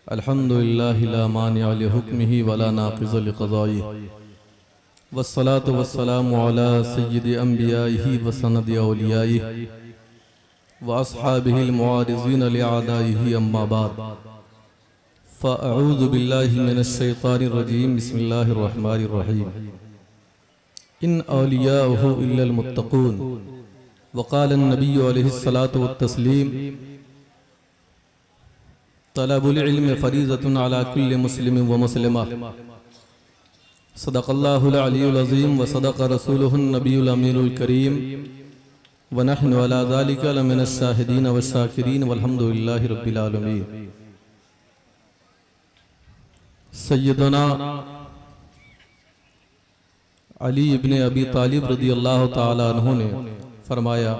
الحمد لله لا مانع لحكمه ولا ناقض لقضائه والصلاة والسلام على سيد أنبيائه وسند أوليائه وأصحابه المعارضين لأعدائه أما بعد فأعوذ بالله من الشيطان الرجيم بسم الله الرحمن الرحيم إن أولياؤه إلا المتقون وقال النبي عليه الصلاة والتسليم طلب العلم فریضۃ علی کل مسلم ومسلمہ صدق اللہ العلی العظیم وصدق رسولہ النبی الامین الکریم ونحن علی ذلک لمن الشاہدین والشاکرین والحمد للہ رب العالمین۔ سیدنا علی ابن ابی طالب رضی اللہ تعالی عنہ نے فرمایا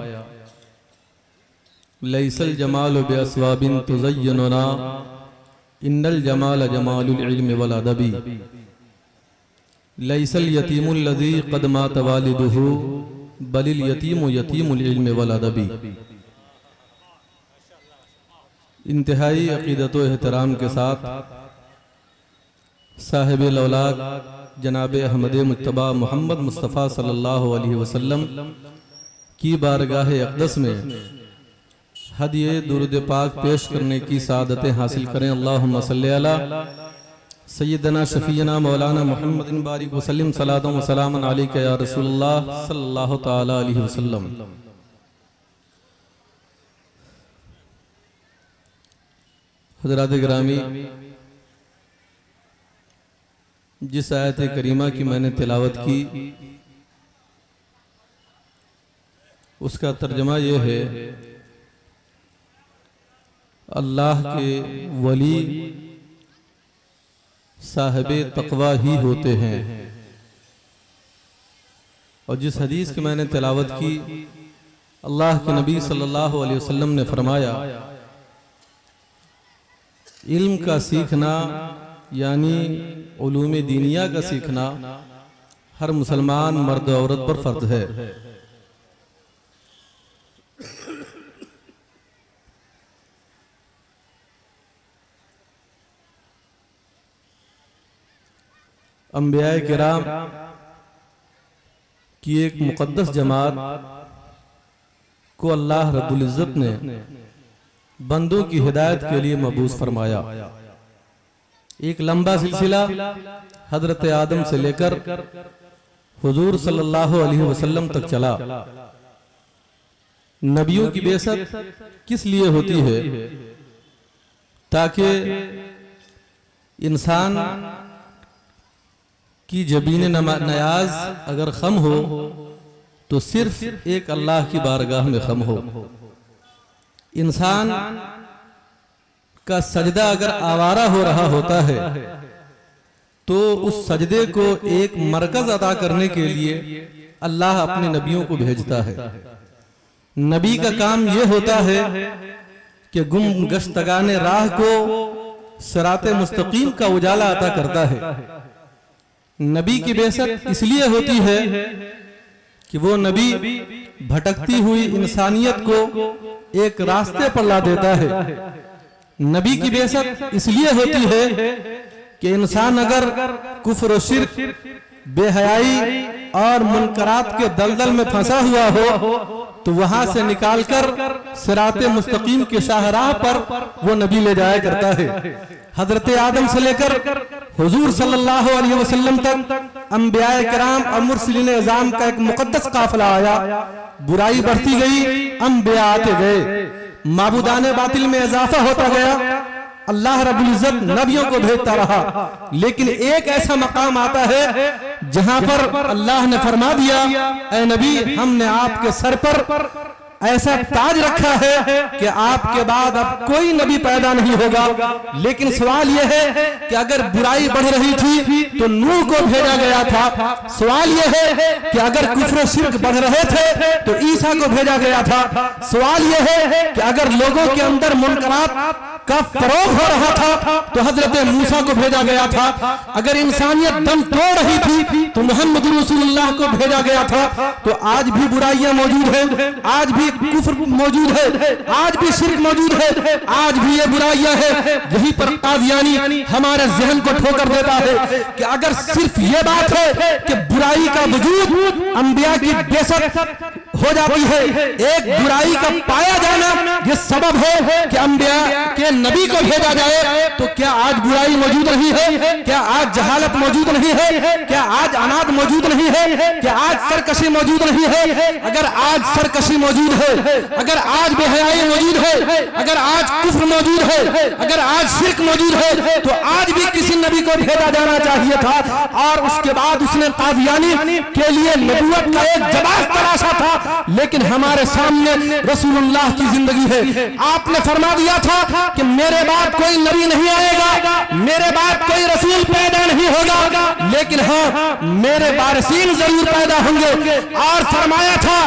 لیس الجمال باسواب تزیننا ان الجمال جمال العلم والادب لیس الیتیم الذی قد مات والدہ بل الیتیم یتیم العلم والادب۔ انتہائی عقیدت و احترام کے ساتھ صاحب الاولاق جناب احمد مجتبی محمد مصطفیٰ صلی اللہ علیہ وسلم کی بارگاہ اقدس میں ہدیہ درود پاک پیش کرنے کی سعادتیں حاصل کریں۔ اللہم صلی علی سیدنا شفیعنا مولانا محمد بارک وسلم صلاۃ و سلام علیک یا رسول اللہ صلی اللہ تعالی علیہ وسلم۔ حضرات گرامی، جس آیت کریمہ کی میں نے تلاوت کی اس کا ترجمہ یہ ہے اللہ کے ولی صاحب تقوی ہی ہوتے ہیں، اور جس حدیث کی میں نے تلاوت کی اللہ کے نبی صلی اللہ علیہ وسلم نے فرمایا علم کا سیکھنا یعنی علوم دینیہ کا سیکھنا ہر مسلمان مرد و عورت پر فرض ہے۔ انبیاء کرام کی ایک مقدس جماعت کو اللہ رب العزت نے بندوں کی ہدایت کے لیے مبعوث فرمایا۔ ایک لمبا سلسلہ حضرت آدم سے لے کر حضور صلی اللہ علیہ وسلم تک چلا۔ نبیوں کی بعثت کس لیے ہوتی ہے؟ تاکہ انسان کی جبین نیاز اگر خم ہو تو صرف ایک اللہ کی بارگاہ میں خم ہو۔ انسان کا سجدہ اگر آوارہ ہو رہا ہوتا ہے تو اس سجدے کو ایک مرکز عطا کرنے کے لیے اللہ اپنے نبیوں کو بھیجتا ہے۔ نبی کا کام یہ ہوتا ہے کہ گم گشتگان راہ کو صراط مستقیم کا اجالا عطا کرتا ہے۔ نبی کی بعثت اس لیے ہوتی ہے کہ وہ نبی بھٹکتی ہوئی انسانیت کو ایک راستے پر لا دیتا ہے۔ نبی کی بعثت اس لیے ہوتی ہے کہ انسان اگر کفر و شرک، بے حیائی اور منکرات کے دلدل میں پھنسا ہوا ہو تو وہاں سے نکال کر صراط مستقیم کے شاہراہ پر وہ نبی لے جایا کرتا ہے۔ حضرت آدم سے لے کر حضور صلی اللہ علیہ وسلم تک انبیاء کرام اور مرسلین اعظام کا ایک مقدس قافلہ آیا۔ برائی بڑھتی گئی، انبیاء آتے گئے، معبودان باطل میں اضافہ ہوتا گیا، اللہ رب العزت نبیوں کو بھیجتا رہا۔ لیکن ایک ایسا مقام آتا ہے جہاں پر اللہ نے فرما دیا اے نبی ہم نے آپ کے سر پر ایسا تاج رکھا ہے کہ آپ کے بعد اب کوئی نبی پیدا نہیں ہوگا۔ لیکن سوال یہ ہے کہ اگر برائی بڑھ رہی تھی تو نوح کو بھیجا گیا تھا، سوال یہ ہے کہ اگر کفر و شرک بڑھ رہے تھے تو عیسیٰ کو بھیجا گیا تھا، سوال یہ ہے کہ اگر لوگوں کے اندر منکرات کا فروغ ہو رہا تھا تو حضرت موسیٰ کو بھیجا گیا تھا، اگر انسانیت دم توڑ رہی تھی تو محمد رسول اللہ کو بھیجا گیا تھا۔ تو آج بھی برائیاں موجود ہیں، آج بھی کفر موجود ہے، آج بھی شرک موجود ہے، آج بھی یہ برائیاں ہیں۔ یہی پر قادیانی ہمارے ذہن کو ٹھوکر دیتا ہے کہ اگر صرف یہ بات ہے کہ برائی کا وجود انبیاء کی بعثت ہو جاتی ہے، ایک برائی کا پایا جانا یہ سبب ہے کہ انبیاء کے نبی کو بھیجا جائے، تو کیا آج برائی موجود نہیں ہے؟ کیا آج جہالت موجود نہیں ہے؟ کیا آج عناد موجود نہیں ہے؟ کیا آج سرکشی موجود نہیں ہے؟ اگر آج سرکشی موجود ہے، اگر آج بے حیائی موجود ہے، اگر آج کفر موجود ہے، اگر آج شرک موجود ہے، تو آج بھی کسی نبی کو بھیجا جانا چاہیے تھا۔ اور اس کے بعد اس نے قادیانی کے لیے نبوت کا ایک جواز تراشا تھا، لیکن ہمارے سامنے رسول اللہ کی زندگی ہے۔ آپ نے فرما دیا تھا کہ میرے بعد کوئی نبی نہیں آئے گا، میرے بعد کوئی رسول پیدا نہیں ہوگا، لیکن ہاں میرے وارثین ضرور پیدا ہوں گے۔ اور فرمایا تھا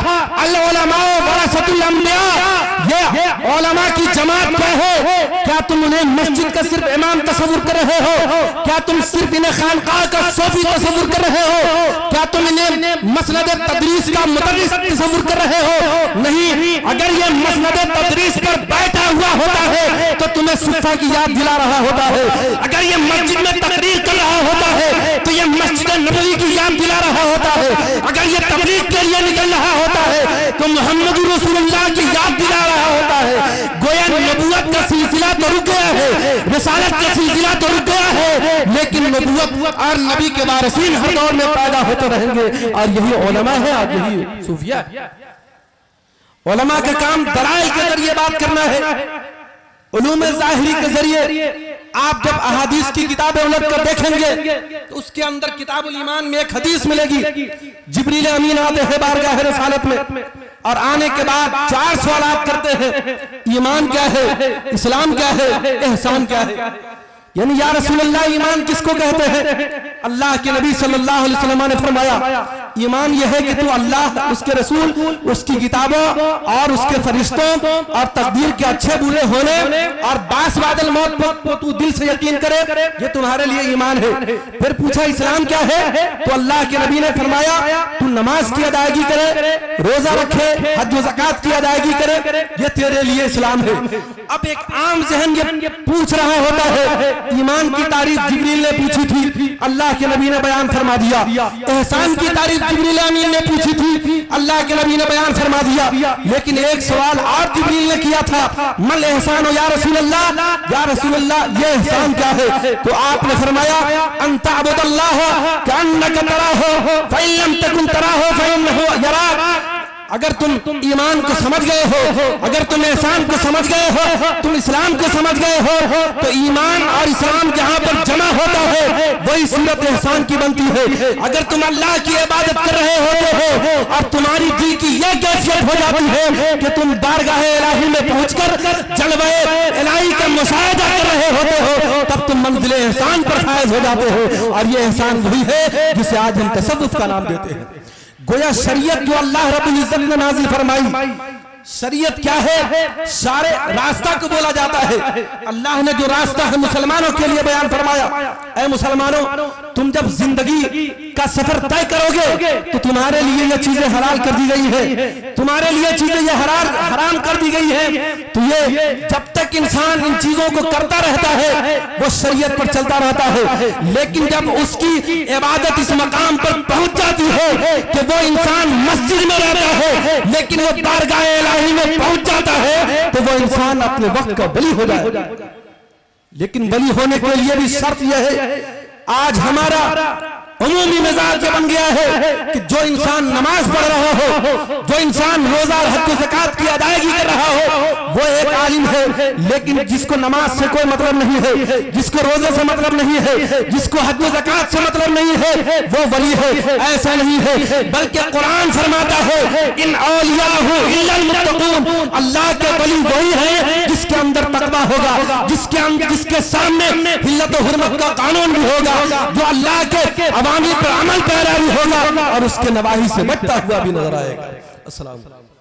العلماء ورثۃ الانبیاء، یہ علماء کی جماعت کیا ہے؟ کیا تم انہیں مسجد کا صرف امام تصور کر رہے ہو؟ کیا تم صرف انہیں خانقاہ کا صوفی تصور کر رہے ہو؟ کیا تم انہیں مسند تدریس کا مدرس تصور کر رہے ہو؟ نہیں، اگر یہ مسند تدریس پر بیٹھا ہوا ہوتا ہے تو تمہیں صفہ کی یاد دلا رہا ہوتا ہے، اگر یہ مسجد میں تقریر کر رہا ہوتا ہے تو یہ مسجد نبوی کی یاد دلا رہا ہوتا ہے، اگر یہ تبلیغ کے لیے نکل رہا ہوتا ہے تو محمد رسول اللہ کی یاد دلا رہا ہوتا ہے۔ گویا نبوت کا سلسلہ تو رک گیا ہے، رسالت کا سلسلہ تو رک گیا ہے، لیکن نبوت اور نبی کے وارثین ہر دور میں پیدا ہوتے رہیں گے، اور یہی علماء ہے، آج یہی صوفیہ ہے۔ علماء کا کام دلائل کے ذریعے بات کرنا ہے، علوم ظاہری کے ذریعے۔ آپ جب احادیث کی کتابیں الٹ کر دیکھیں گے تو اس کے اندر کتاب الایمان میں ایک حدیث ملے گی، جبریل امین آتے ہیں بارگاہ رسالت میں، اور آنے کے بعد 4 سوالات کرتے ہیں، ایمان کیا ہے، اسلام کیا ہے، احسان کیا ہے؟ یعنی یا رسول اللہ ایمان کس کو کہتے ہیں؟ اللہ کے نبی صلی اللہ علیہ وسلم نے فرمایا ایمان یہ ہے کہ تو اللہ، اس کے رسول، اس کی کتابوں اور اس کے فرشتوں اور تقدیر کے اچھے برے ہونے اور باس بعد الموت پر تو دل سے یقین کرے، یہ تمہارے لیے ایمان ہے۔ پھر پوچھا اسلام کیا ہے؟ تو اللہ کے نبی نے فرمایا تو نماز کی ادائیگی کرے، روزہ رکھے، حج و زکوٰۃ کی ادائیگی کرے، یہ تیرے لیے اسلام ہے۔ اب ایک عام ذہن یہ پوچھ رہا ہوتا ہے، ایمان کی تعریف جبریل نے پوچھی تھی، اللہ کے نبی نے بیان فرما دیا۔ احسان کی تعریف جبریل امین نے پوچھی تھی، اللہ کے نبی نے بیان فرما دیا۔ لیکن ایک سوال اور جبریل نے کیا تھا، مل احسان یا رسول اللہ، یا رسول اللہ یہ احسان کیا ہے؟ تو آپ نے فرمایا ان تعبد اللہ کأنک تراہ فإن لم تکن تراہ فإنہ یراک۔ اگر تم ایمان کو سمجھ گئے ہو، اگر تم احسان کو سمجھ گئے ہو، تم اسلام کو سمجھ گئے ہو، تو ایمان اور اسلام جہاں پر جمع ہوتا ہے وہی صورت احسان کی بنتی ہے۔ اگر تم اللہ کی عبادت کر رہے ہوتے ہو اور تمہاری دل کی یہ کیفیت ہو جاتی ہے کہ تم بارگاہ الہی میں پہنچ کر جلوہ الہی کا مشاہدہ کر رہے ہوتے ہو، تب تم منزل احسان پر فائز ہو جاتے ہو، اور یہ احسان وہی ہے جسے آج ہم تصوف کا نام دیتے ہیں۔ گویا شریعت جو اللہ رب العزت نے نازل فرمائی، شریعت کیا ہے؟ سارے راستہ کو بولا جاتا ہے۔ اللہ نے جو راستہ ہے مسلمانوں کے لیے بیان فرمایا، اے مسلمانوں تم جب زندگی کا سفر طے کرو گے تو تمہارے لیے یہ چیزیں حلال کر دی گئی ہیں، تمہارے لیے چیزیں یہ حرام کر دی گئی ہیں۔ تو یہ جب تک انسان ان چیزوں کو کرتا رہتا ہے وہ شریعت پر چلتا رہتا ہے، لیکن جب اس کی عبادت اس مقام پر پہنچ جاتی ہے کہ وہ انسان مسجد میں رہتا ہے لیکن وہ بارگاہ الہی میں پہنچ جاتا ہے تو وہ انسان اپنے وقت کا ولی ہو جائے۔ لیکن ولی ہونے کے لیے بھی شرط یہ ہے، آج ہمارا عمومی مزاج بن گیا ہے کہ جو انسان نماز پڑھ رہا ہو، جو انسان روزہ اور حج و زکوٰۃ کی ادائیگی کر رہا ہو وہ ایک عالم ہے، لیکن جس کو نماز سے کوئی مطلب نہیں ہے، جس کو روزے سے مطلب نہیں ہے، جس کو حج و زکوٰۃ سے مطلب نہیں ہے وہ ولی ہے۔ ایسا نہیں ہے، بلکہ قرآن فرماتا ہے ان اولیاء الا المتقون، اللہ کے ولی وہی ہیں جس کے اندر تقویٰ ہوگا، جس کے سامنے حلت و حرمت کا قانون بھی ہوگا، جو اللہ کے عوامل پر عمل پیرا بھی ہوگا اور اس کے نواہی سے بچتا ہوا بھی نظر آئے گا۔ السلام علیکم۔